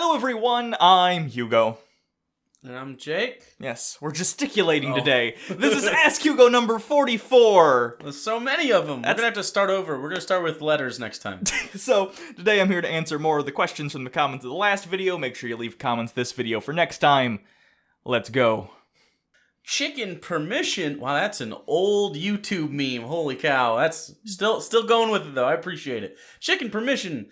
Hello everyone, I'm Hugo. And I'm Jake. Yes, we're gesticulating today. This is Ask Hugo number 44. There's so many of them. We're going to have to start over. We're going to start with letters next time. So, today I'm here to answer more of the questions from the comments of the last video. Make sure you leave comments this video for next time. Let's go. Chicken permission. Wow, that's an old YouTube meme. Holy cow. That's still going with it, though. I appreciate it. Chicken permission.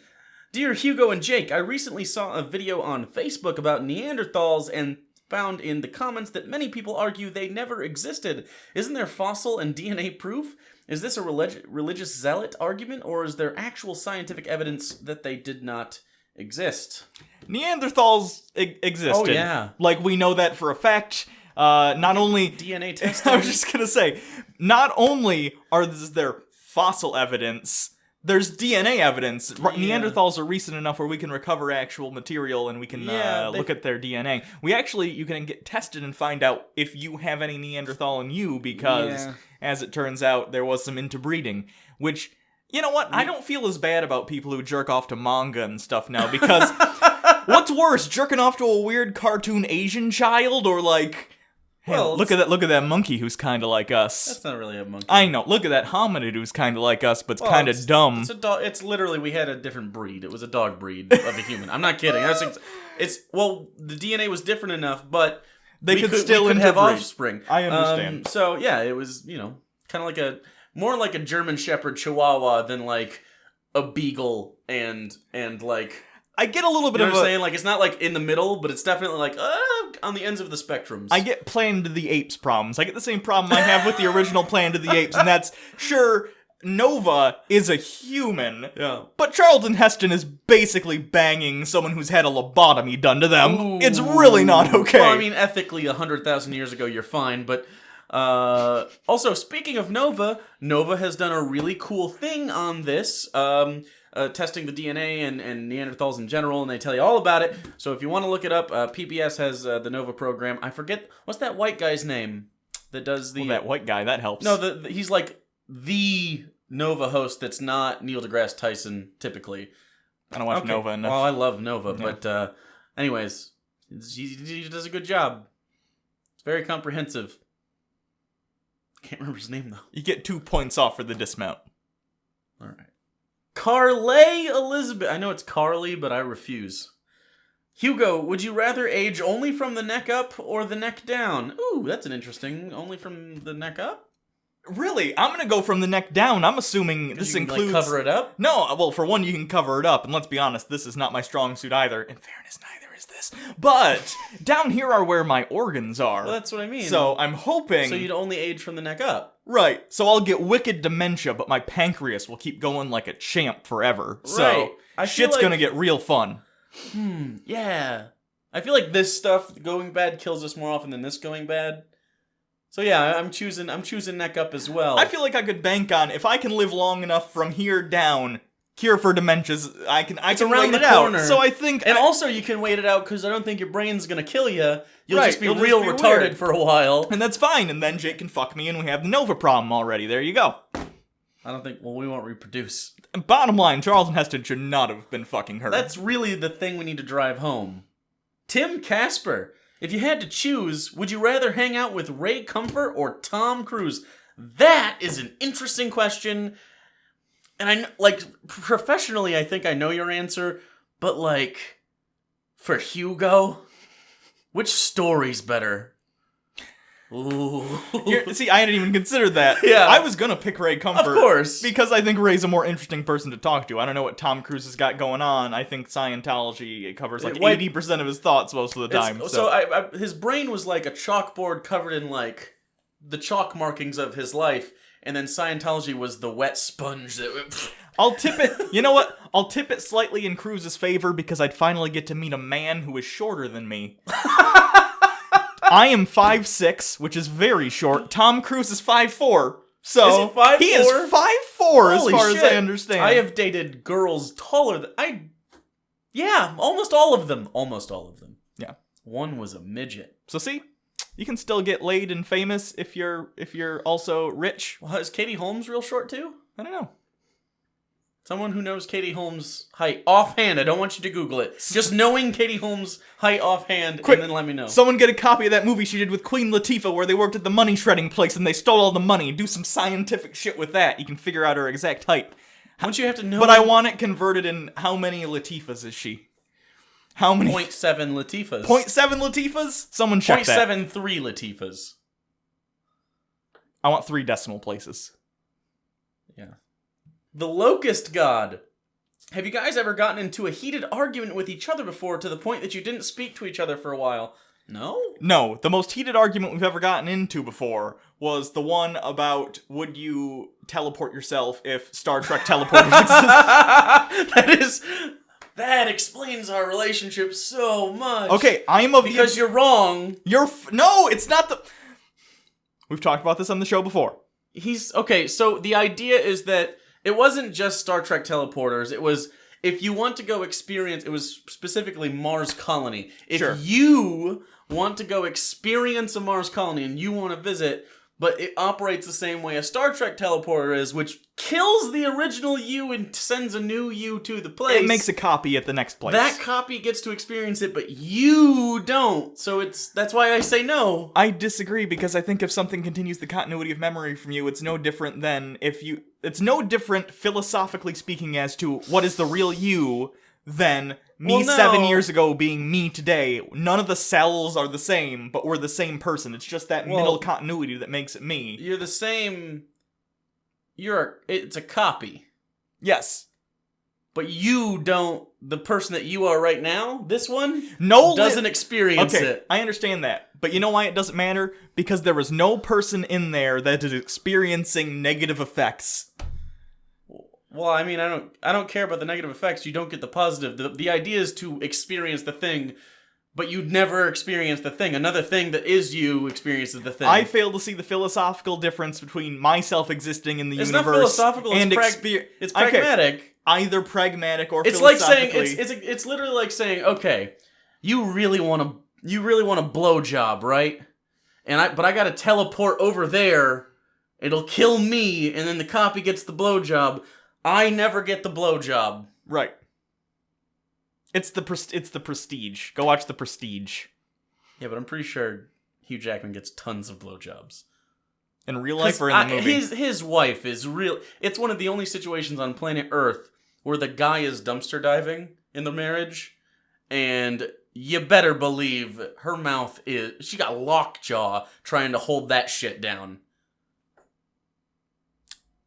Dear Hugo and Jake, I recently saw a video on Facebook about Neanderthals and found in the comments that many people argue they never existed. Isn't there fossil and DNA proof? Is this a religious zealot argument, or is there actual scientific evidence that they did not exist? Neanderthals existed. Oh, yeah. Like, we know that for a fact. Not only... DNA testing? I was just gonna say, not only is there fossil evidence... There's DNA evidence. Yeah. Neanderthals are recent enough where we can recover actual material and we can look at their DNA. You can get tested and find out if you have any Neanderthal in you because, as it turns out, there was some interbreeding. Which, you know what? I don't feel as bad about people who jerk off to manga and stuff now because what's worse, jerking off to a weird cartoon Asian child or like... Well, look at that monkey who's kind of like us. That's not really a monkey. I know. Look at that hominid who's kind of like us, but kind of dumb. It's literally, we had a different breed. It was a dog breed of a human. I'm not kidding. The DNA was different enough, but we could still have offspring. I understand. So yeah, it was, kind of more like a German Shepherd Chihuahua than like a beagle and like... I get a little bit of what I'm saying? Like, it's not, like, in the middle, but it's definitely, like, on the ends of the spectrums. I get Planet of the Apes problems. I get the same problem I have with the original Planet of the Apes, and that's, sure, Nova is a human, but Charlton Heston is basically banging someone who's had a lobotomy done to them. Ooh. It's really not okay. Well, I mean, ethically, 100,000 years ago, you're fine, but... also, speaking of Nova, Nova has done a really cool thing on this, testing the DNA and Neanderthals in general, and they tell you all about it. So if you want to look it up, PBS has the Nova program. I forget, what's that white guy's name that does the... Well, that white guy, that helps. No, he's like the Nova host that's not Neil deGrasse Tyson, typically. I don't watch Nova enough. Well, I love Nova, but anyways, he does a good job. It's very comprehensive. Can't remember his name, though. You get 2 points off for the dismount. All right. Carly Elizabeth. I know it's Carly, but I refuse. Hugo, would you rather age only from the neck up or the neck down? Ooh, that's an interesting. Only from the neck up? Really? I'm gonna go from the neck down. I'm assuming this includes... Like, cover it up? No, well, for one, you can cover it up, and let's be honest, this is not my strong suit either. In fairness, neither is this. But down here are where my organs are. Well, that's what I mean. So I'm hoping... So you'd only age from the neck up. Right. So I'll get wicked dementia, but my pancreas will keep going like a champ forever. Right. So shit's gonna get real fun. Yeah. I feel like this stuff going bad kills us more often than this going bad. So yeah, I'm choosing neck up as well. I feel like I could bank on if I can live long enough from here down. Cure for dementias. I can wait it out. So I think, and also you can wait it out because I don't think your brain's gonna kill you. You'll just be real retarded for a while, and that's fine. And then Jake can fuck me, and we have the Nova problem already. There you go. I don't think. Well, we won't reproduce. And bottom line, Charlton Heston should not have been fucking her. That's really the thing we need to drive home. Tim Casper, if you had to choose, would you rather hang out with Ray Comfort or Tom Cruise? That is an interesting question. And professionally, I think I know your answer, but like, for Hugo, which story's better? Ooh. See, I hadn't even considered that. Yeah. I was gonna pick Ray Comfort. Of course. Because I think Ray's a more interesting person to talk to. I don't know what Tom Cruise has got going on. I think Scientology covers like 80% of his thoughts most of the time. So his brain was like a chalkboard covered in like the chalk markings of his life. And then Scientology was the wet sponge that... I'll tip it... You know what? I'll tip it slightly in Cruise's favor because I'd finally get to meet a man who is shorter than me. I am 5'6", which is very short. Tom Cruise is 5'4". So is he 5'4"? He is 5'4" as far as I understand. I have dated girls taller than... Yeah, almost all of them. Almost all of them. Yeah. One was a midget. So see? You can still get laid and famous if you're also rich. Well, is Katie Holmes real short too? I don't know. Someone who knows Katie Holmes' height offhand. I don't want you to Google it. Just knowing Katie Holmes' height offhand, Quick, and then let me know. Someone get a copy of that movie she did with Queen Latifah where they worked at the money shredding place and they stole all the money. Do some scientific shit with that. You can figure out her exact height. Don't you have to know? But I want it converted in how many Latifahs is she? How many? 0.7 Latifahs. 0.7 Latifahs? Someone check that. 0.73 Latifahs. I want 3 decimal places. Yeah. The Locust God. Have you guys ever gotten into a heated argument with each other before to the point that you didn't speak to each other for a while? No? No, the most heated argument we've ever gotten into before was the one about would you teleport yourself if Star Trek teleporters existed. That explains our relationship so much. Okay, I'm of because you're wrong. No, it's not the... We've talked about this on the show before. Okay, so the idea is that it wasn't just Star Trek teleporters. It was, if you want to go experience, it was specifically Mars colony. If you want to go experience a Mars colony and you want to visit, but it operates the same way a Star Trek teleporter is, which kills the original you and sends a new you to the place. It makes a copy at the next place. That copy gets to experience it, but you don't. So that's why I say no. I disagree, because I think if something continues the continuity of memory from you, it's no different than it's no different, philosophically speaking, as to what is the real you than me 7 years ago being me today. None of the cells are the same, but we're the same person. It's just that middle continuity that makes it me. You're the same... It's a copy. Yes. But you don't... The person that you are right now, this one, doesn't experience it. I understand that. But you know why it doesn't matter? Because there is no person in there that is experiencing negative effects. Well, I mean, I don't care about the negative effects. You don't get the positive. The idea is to experience the thing, but you'd never experience the thing. Another thing that is you experiences the thing. I fail to see the philosophical difference between myself existing in the universe. It's not philosophical. And it's pragmatic. Okay. Either pragmatic or it's philosophically. Like saying it's literally like saying, okay, you really want a blowjob, right? But I got to teleport over there. It'll kill me, and then the copy gets the blowjob. I never get the blowjob. Right. It's the Prestige. Go watch The Prestige. Yeah, but I'm pretty sure Hugh Jackman gets tons of blowjobs. In real life or in the movie? His wife is real. It's one of the only situations on planet Earth where the guy is dumpster diving in the marriage, and you better believe her mouth is... She got lockjaw trying to hold that shit down.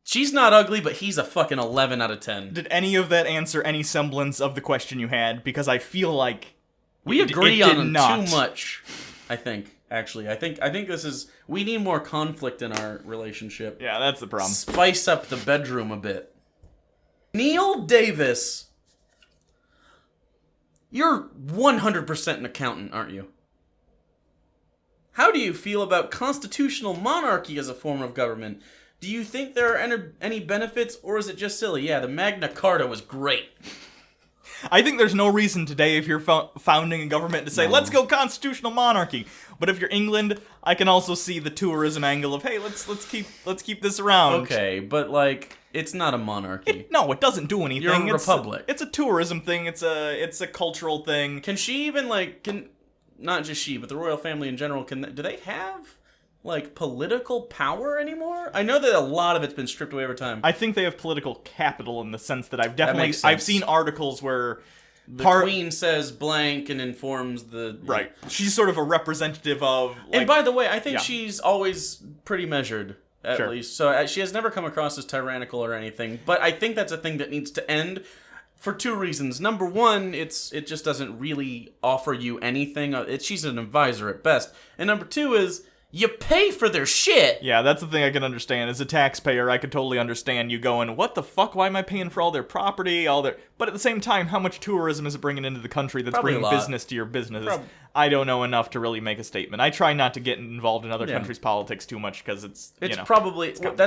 She's not ugly, but he's a fucking 11 out of 10. Did any of that answer any semblance of the question you had? Because I feel like we agree on too much. I think, actually, I think this is... We need more conflict in our relationship. Yeah, that's the problem. Spice up the bedroom a bit. Neil Davis, you're 100% an accountant, aren't you? How do you feel about constitutional monarchy as a form of government? Do you think there are any benefits, or is it just silly? Yeah, the Magna Carta was great. I think there's no reason today, if you're founding a government, to say, let's go constitutional monarchy. But if you're England, I can also see the tourism angle of, hey, let's keep this around. Okay, but like, it's not a monarchy. No, it doesn't do anything. You're a republic. It's a tourism thing. It's a cultural thing. Can she even not just she, but the royal family in general, do they have like political power anymore? I know that a lot of it's been stripped away over time. I think they have political capital in the sense that I've seen articles where the queen says blank and informs the... Right. She's sort of a representative of... and by the way, I think she's always pretty measured, at least. So she has never come across as tyrannical or anything. But I think that's a thing that needs to end for two reasons. Number one, it just doesn't really offer you anything. She's an advisor at best. And number two is... You pay for their shit! Yeah, that's the thing I can understand. As a taxpayer, I could totally understand you going, what the fuck, why am I paying for all their property, But at the same time, how much tourism is it bringing into the country that's bringing business to your business? I don't know enough to really make a statement. I try not to get involved in other countries' politics too much, because it's that's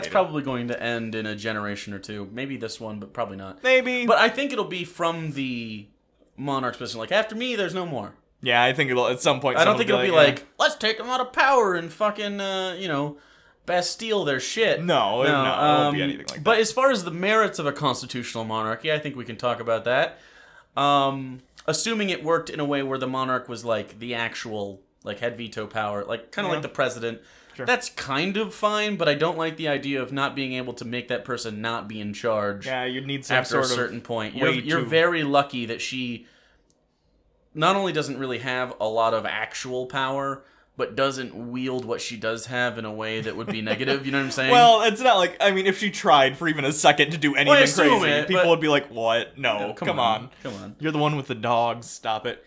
probably going to end in a generation or two. Maybe this one, but probably not. Maybe. But I think it'll be from the monarch's position. Like, after me, there's no more. Yeah, I think it'll at some point. I don't think it'll be like, let's take him out of power and fucking, Bastille their shit. No, it won't be anything like that. But as far as the merits of a constitutional monarchy, I think we can talk about that. Assuming it worked in a way where the monarch was like the actual, like, had veto power, like kind of like the president. Sure. That's kind of fine, but I don't like the idea of not being able to make that person not be in charge. Yeah, you'd need some after sort a certain of point. way You're to- very lucky that she not only doesn't really have a lot of actual power, but doesn't wield what she does have in a way that would be negative. You know what I'm saying? Well, it's not like, I mean, if she tried for even a second to do anything assume crazy, it, people but- would be like, what? No, No, come on. Come on. You're the one with the dogs. Stop it.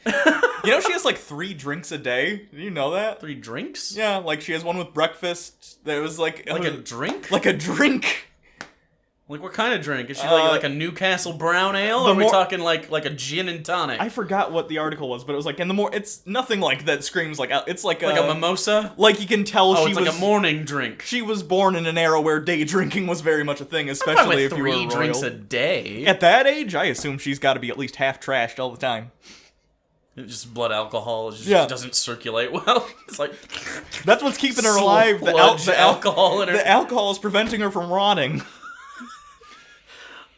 You know, she has like 3 drinks a day. Did you know that? 3 drinks? Yeah, like she has one with breakfast. That was like Like a drink? like a drink. Like what kind of drink? Is she like a Newcastle brown ale? Or are we talking like a gin and tonic? I forgot what the article was, but it was like, it's nothing like that screams like, it's like like a mimosa? Like you can tell Oh, she it's was like a morning drink. she was born in an era where day drinking was very much a thing, especially Probably if you were 3 royal. drinks a day. At that age, I assume she's got to be at least half trashed all the time. Just blood alcohol just doesn't circulate well. It's like That's what's keeping her alive. Sludge alcohol in her. The alcohol is preventing her from rotting.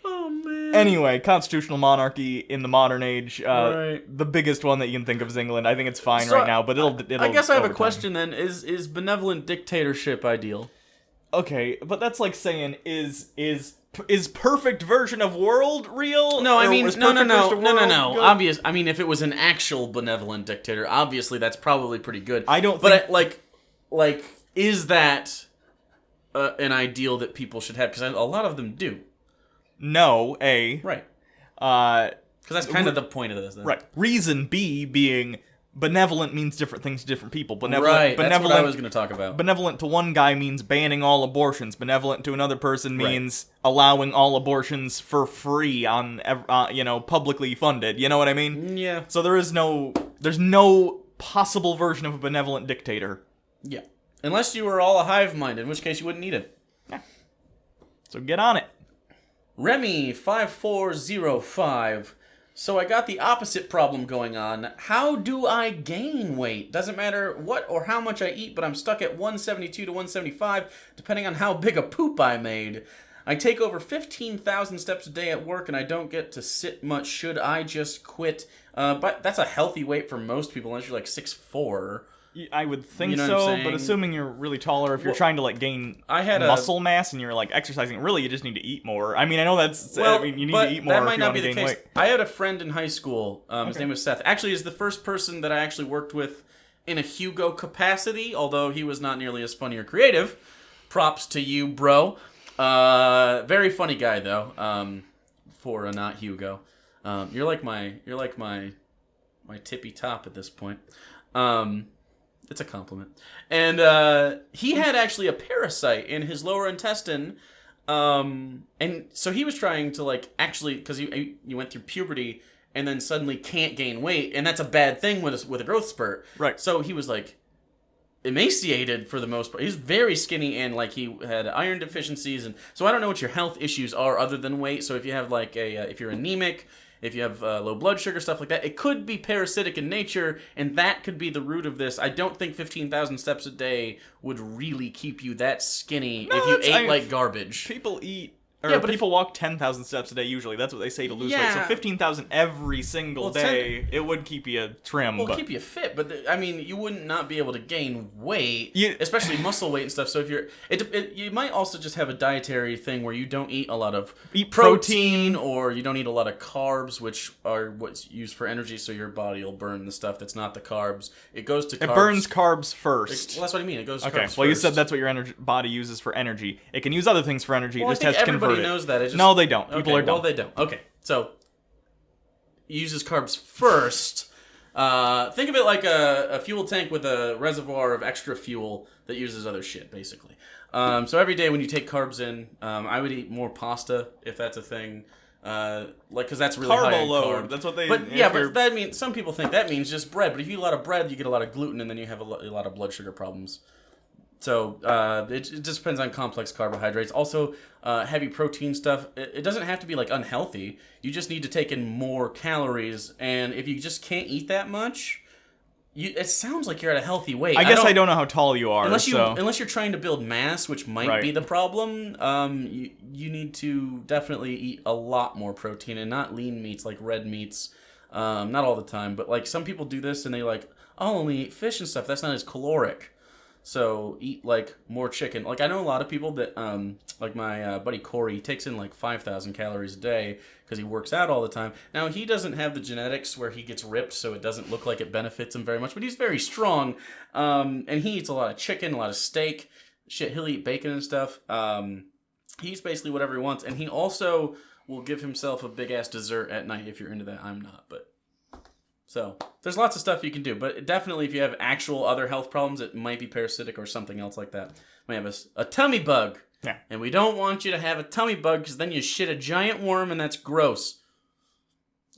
Oh man. Anyway, constitutional monarchy in the modern age. Right. The biggest one that you can think of is England. I think it's fine So, right now, but it'll I guess I have over a time. question then. Is benevolent dictatorship ideal? Okay, but that's like saying is perfect version of world real? No, I Or mean is no. perfect version of world good? Obvious. I mean, if it was an actual benevolent dictator, obviously that's probably pretty good. I don't But think- like, is that an ideal that people should have? Because a lot of them do. No, A. Right. Uh, Because that's kind of the point of this. Then. right. Reason B being benevolent means different things to different people. Benevolent, Right. That's benevolent, what I was going to talk about. benevolent to one guy means banning all abortions. Benevolent to another person Right. means allowing all abortions for free on, publicly funded. You know what I mean? Yeah. So there's no possible version of a benevolent dictator. Yeah. Unless you were all a hive mind, in which case you wouldn't need it. So get on it. Remy 5405. So I got the opposite problem going on. How do I gain weight? Doesn't matter what or how much I eat, but I'm stuck at 172 to 175, depending on how big a poop I made. I take over 15,000 steps a day at work, and I don't get to sit much. Should I just quit? But that's a healthy weight for most people, unless you're like 6'4". I would think You know what I'm so, saying? but assuming you're really taller, if you're trying to like gain I had muscle mass and you're like exercising, really you just need to eat more. I mean, I know that's. Well, I mean, you need but to eat more that if might you not want be to the gain case. weight. I had a friend in high school. His name was Seth. Actually, is the first person that I actually worked with in a Hugo capacity, although he was not nearly as funny or creative. Props to you, bro. Very funny guy though. For a not Hugo. You're like my tippy top at this point. It's a compliment. And he had actually a parasite in his lower intestine. And so he was trying to like actually, because you went through puberty and then suddenly can't gain weight, and that's a bad thing with a growth spurt. Right. So he was like emaciated for the most part. He's very skinny and like he had iron deficiencies, and so I don't know what your health issues are other than weight. So if you have like if you're anemic, if you have low blood sugar, stuff like that, it could be parasitic in nature, and that could be the root of this. I don't think 15,000 steps a day would really keep you that skinny if you ate like garbage. People eat. Yeah, but people walk 10,000 steps a day usually. That's what they say to lose weight. So Yeah. 15,000 every single Well, day, it would keep you trim. Well, but keep you fit, but I mean, you wouldn't not be able to gain weight, You- especially muscle weight and stuff. So if you're, you might also just have a dietary thing where you don't eat a lot of Eat protein, or you don't eat a lot of carbs, which are what's used for energy. So your body will burn the stuff that's not the carbs. It goes to carbs. it burns carbs first. Well, that's what I mean. It goes to Okay, carbs well, you first. said that's what your body uses for energy. It can use other things for energy. Well, it just I think has to everybody convert it. knows that. It just, No, they don't. People okay, are dumb. Well, they don't. Okay, so it uses carbs first. Think of it like a fuel tank with a reservoir of extra fuel that uses other shit, basically. So every day when you take carbs in, I would eat more pasta if that's a thing. Because that's really high Carbo in load. carb. That's what they. But yeah, but that means some people think that means just bread. But if you eat a lot of bread, you get a lot of gluten, and then you have a lot of blood sugar problems. So it just depends on complex carbohydrates. Also, heavy protein stuff. It doesn't have to be like unhealthy. You just need to take in more calories, and if you just can't eat that much, it sounds like you're at a healthy weight. I guess I don't know how tall you are. Unless you're trying to build mass, which might be the problem. You need to definitely eat a lot more protein and not lean meats like red meats. Not all the time, but like some people do this and they like, I'll only eat fish and stuff. That's not as caloric. So eat like more chicken. Like I know a lot of people that like my buddy Corey, he takes in like 5,000 calories a day because he works out all the time. Now he doesn't have the genetics where he gets ripped, so it doesn't look like it benefits him very much. But he's very strong, and he eats a lot of chicken, a lot of steak. Shit, he'll eat bacon and stuff. He eats basically whatever he wants, and he also will give himself a big ass dessert at night if you're into that. I'm not, but. So, there's lots of stuff you can do, but definitely if you have actual other health problems, it might be parasitic or something else like that. You might have a tummy bug. Yeah. And we don't want you to have a tummy bug because then you shit a giant worm and that's gross.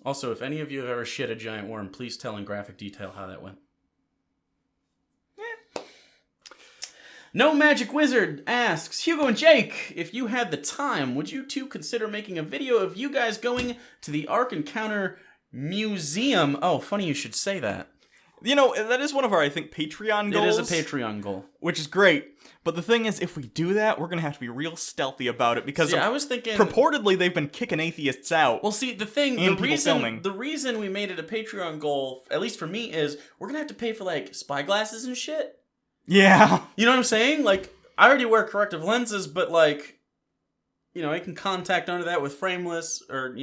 Also, if any of you have ever shit a giant worm, please tell in graphic detail how that went. Yeah. No Magic Wizard asks, Hugo and Jake, if you had the time, would you two consider making a video of you guys going to the Ark Encounter Museum? Oh, funny you should say that. You know, that is one of our, I think, Patreon goals. It is a Patreon goal. Which is great. But the thing is, if we do that, we're going to have to be real stealthy about it. Because I was thinking... purportedly, they've been kicking atheists out. Well, see, the reason we made it a Patreon goal, at least for me, is we're going to have to pay for, like, spyglasses and shit. Yeah. You know what I'm saying? Like, I already wear corrective lenses, but, like... You know, I can contact under that with frameless or,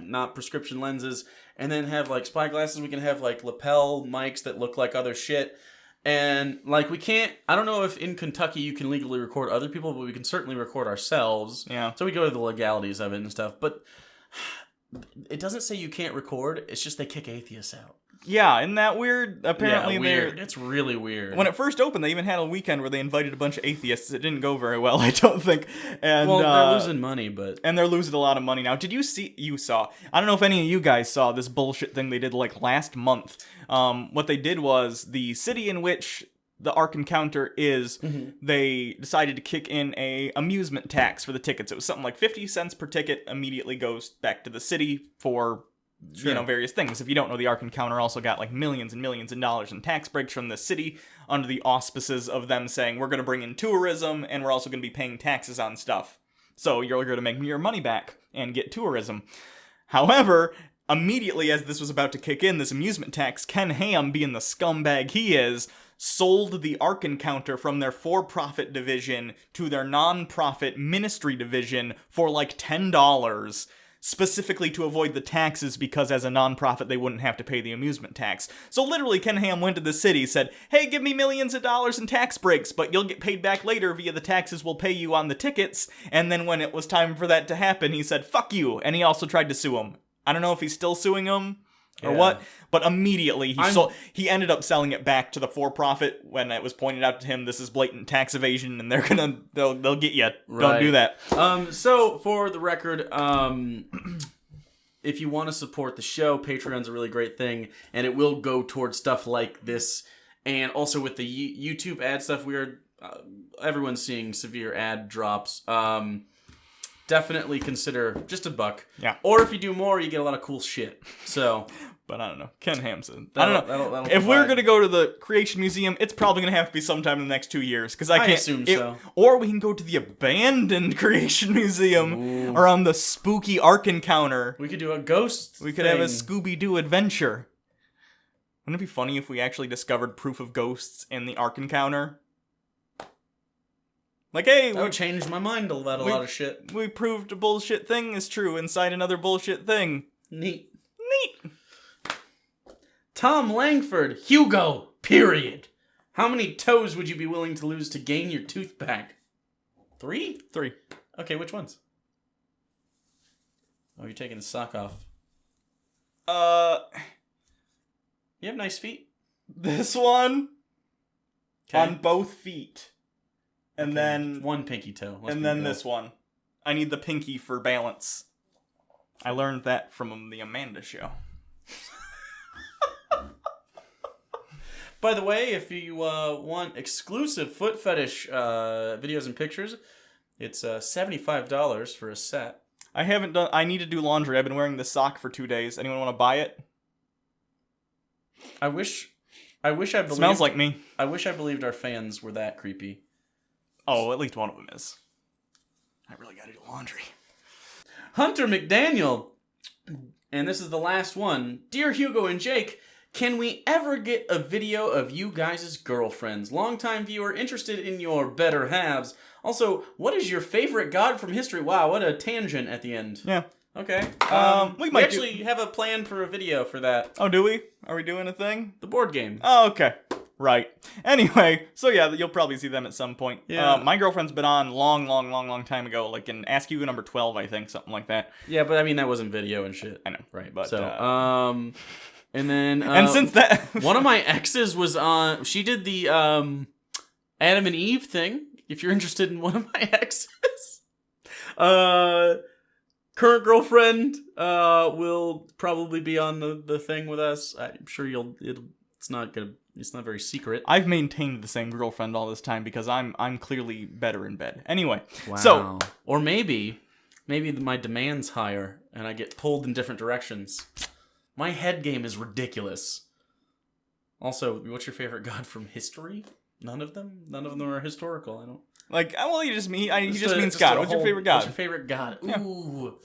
not prescription lenses. And then have, like, spyglasses. We can have, like, lapel mics that look like other shit. And, like, we can't... I don't know if in Kentucky you can legally record other people, but we can certainly record ourselves. Yeah. So we go to the legalities of it and stuff. But it doesn't say you can't record. It's just they kick atheists out. Yeah, isn't that weird? Apparently, weird. It's really weird. When it first opened, they even had a weekend where they invited a bunch of atheists. It didn't go very well, I don't think. And they're losing money, but... And they're losing a lot of money now. Did you see... You saw... I don't know if any of you guys saw this bullshit thing they did, like, last month. What they did was, the city in which the Ark Encounter is, they decided to kick in a amusement tax for the tickets. It was something like 50 cents per ticket, immediately goes back to the city for... Sure. Various things. If you don't know, the Ark Encounter also got like millions and millions of dollars in tax breaks from the city under the auspices of them saying, we're going to bring in tourism and we're also going to be paying taxes on stuff. So you're going to make your money back and get tourism. However, immediately as this was about to kick in, this amusement tax, Ken Ham, being the scumbag he is, sold the Ark Encounter from their for-profit division to their non-profit ministry division for like $10. Specifically to avoid the taxes because as a non-profit they wouldn't have to pay the amusement tax. So literally Ken Ham went to the city, said, hey, give me millions of dollars in tax breaks, but you'll get paid back later via the taxes we'll pay you on the tickets. And then when it was time for that to happen, he said, fuck you. And he also tried to sue him. I don't know if he's still suing him or what, but immediately he ended up selling it back to the for-profit when it was pointed out to him this is blatant tax evasion and they'll get you. Right. Don't do that. So for the record, if you want to support the show, Patreon's a really great thing, and it will go towards stuff like this, and also with the YouTube ad stuff, everyone's seeing severe ad drops. Definitely consider just $1. Yeah. Or if you do more, you get a lot of cool shit. So, but I don't know. Ken Hampson. I don't know. If we're going to go to the Creation Museum, it's probably going to have to be sometime in the next 2 years. Because I can't assume so. Or we can go to the abandoned Creation Museum around the spooky Ark Encounter. We could do a ghost We could have a Scooby-Doo adventure. Wouldn't it be funny if we actually discovered proof of ghosts in the Ark Encounter? Like, hey, that would change my mind about a lot of shit. We proved a bullshit thing is true inside another bullshit thing. Neat. Tom Langford, Hugo, period. How many toes would you be willing to lose to gain your tooth back? 3? 3. Okay, which ones? Oh, you're taking the sock off. You have nice feet. This one. Okay. On both feet. And okay. Then... one pinky toe. And then this one. I need the pinky for balance. I learned that from the Amanda Show. By the way, if you want exclusive foot fetish videos and pictures, it's $75 for a set. I need to do laundry. I've been wearing this sock for 2 days. Anyone want to buy it? I wish I wish I believed. Smells like me. I wish I believed our fans were that creepy. Oh, at least one of them is. I really gotta do laundry. Hunter McDaniel. And this is the last one. Dear Hugo and Jake, can we ever get a video of you guys' girlfriends? Longtime viewer, interested in your better halves. Also, what is your favorite god from history? Wow, what a tangent at the end. Yeah. Okay. We We might actually have a plan for a video for that. Oh, do we? Are we doing a thing? The board game. Oh, okay. Right. Anyway, so yeah, you'll probably see them at some point. Yeah. My girlfriend's been on long time ago, like in Ask Hugo number 12, I think, something like that. Yeah, but I mean, that wasn't video and shit. I know. Right. But, So, and then... and since that... one of my exes was on... She did the Adam and Eve thing, if you're interested in one of my exes. Current girlfriend will probably be on the thing with us. I'm sure it's not very secret. I've maintained the same girlfriend all this time because I'm clearly better in bed. Anyway, Wow. So... Or maybe my demand's higher and I get pulled in different directions. My head game is ridiculous. Also, what's your favorite god from history? None of them? None of them are historical. I don't... Like, well, you just mean Just God. a What's your whole- favorite god? What's your favorite god? Yeah. Ooh.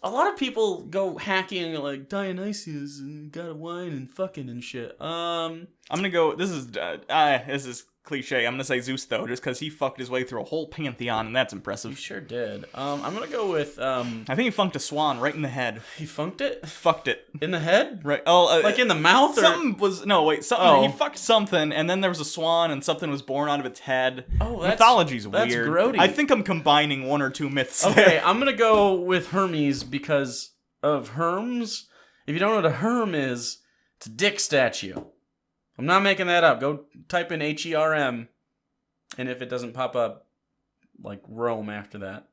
A lot of people go hacking like Dionysius and god of wine and fucking and shit. I'm gonna go. This is cliche. I'm gonna say Zeus though, just because he fucked his way through a whole pantheon, and that's You impressive. sure did. I'm gonna go with I think he funked a swan right in the head. he funked it Fucked it in the head, right. Oh, like in the mouth, or something was no wait. Something Oh. he fucked something, and then there was a swan, and something was born out of its head. Oh, that's- mythology's that's weird. grody. I think I'm combining one or two myths. Okay, there. I'm gonna go with Hermes because of Herms. If you don't know what a Herm is, it's a dick statue. I'm not making that up. Go type in HERM, and if it doesn't pop up, like Rome after that.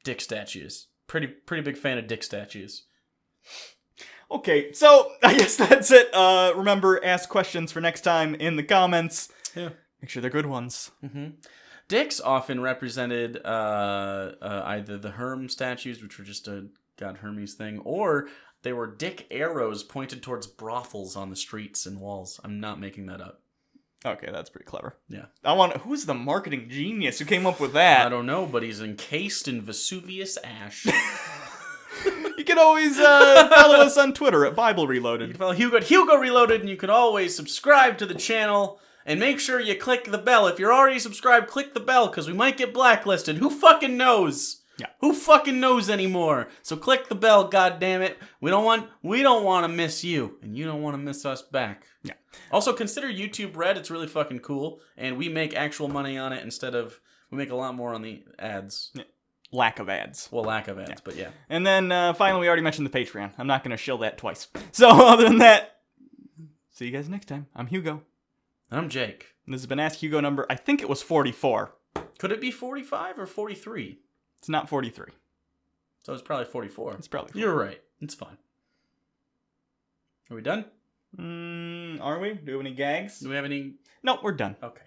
Dick statues. Pretty big fan of dick statues. Okay, so I guess that's it. Remember, ask questions for next time in the comments. Yeah. Make sure they're good ones. Mm-hmm. Dicks often represented either the Herm statues, which were just a god Hermes thing, or they were dick arrows pointed towards brothels on the streets and walls. I'm not making that up. Okay, that's pretty clever. Yeah. Who's the marketing genius who came up with that? I don't know, but he's encased in Vesuvius ash. You can always follow us on Twitter at Bible You Reloaded. can follow Hugo at Hugo Reloaded, and you can always subscribe to the channel. And make sure you click the bell. If you're already subscribed, click the bell, because we might get blacklisted. Who fucking knows? Yeah. Who fucking knows anymore? So click the bell, goddammit. We don't want to miss you, and you don't want to miss us back. Yeah. Also, consider YouTube Red. It's really fucking cool, and we make actual money on it we make a lot more on the ads. Yeah. Lack of ads. Well, lack of ads, but yeah. And then finally, we already mentioned the Patreon. I'm not going to shill that twice. So other than that, see you guys next time. I'm Hugo. I'm Jake. This has been Ask Hugo number, I think it was 44. Could it be 45 or 43? It's not 43. So it's probably 44. It's probably 44. You're right. It's fine. Are we done? Are we? Do we have any gags? Do we have any? No, we're done. Okay.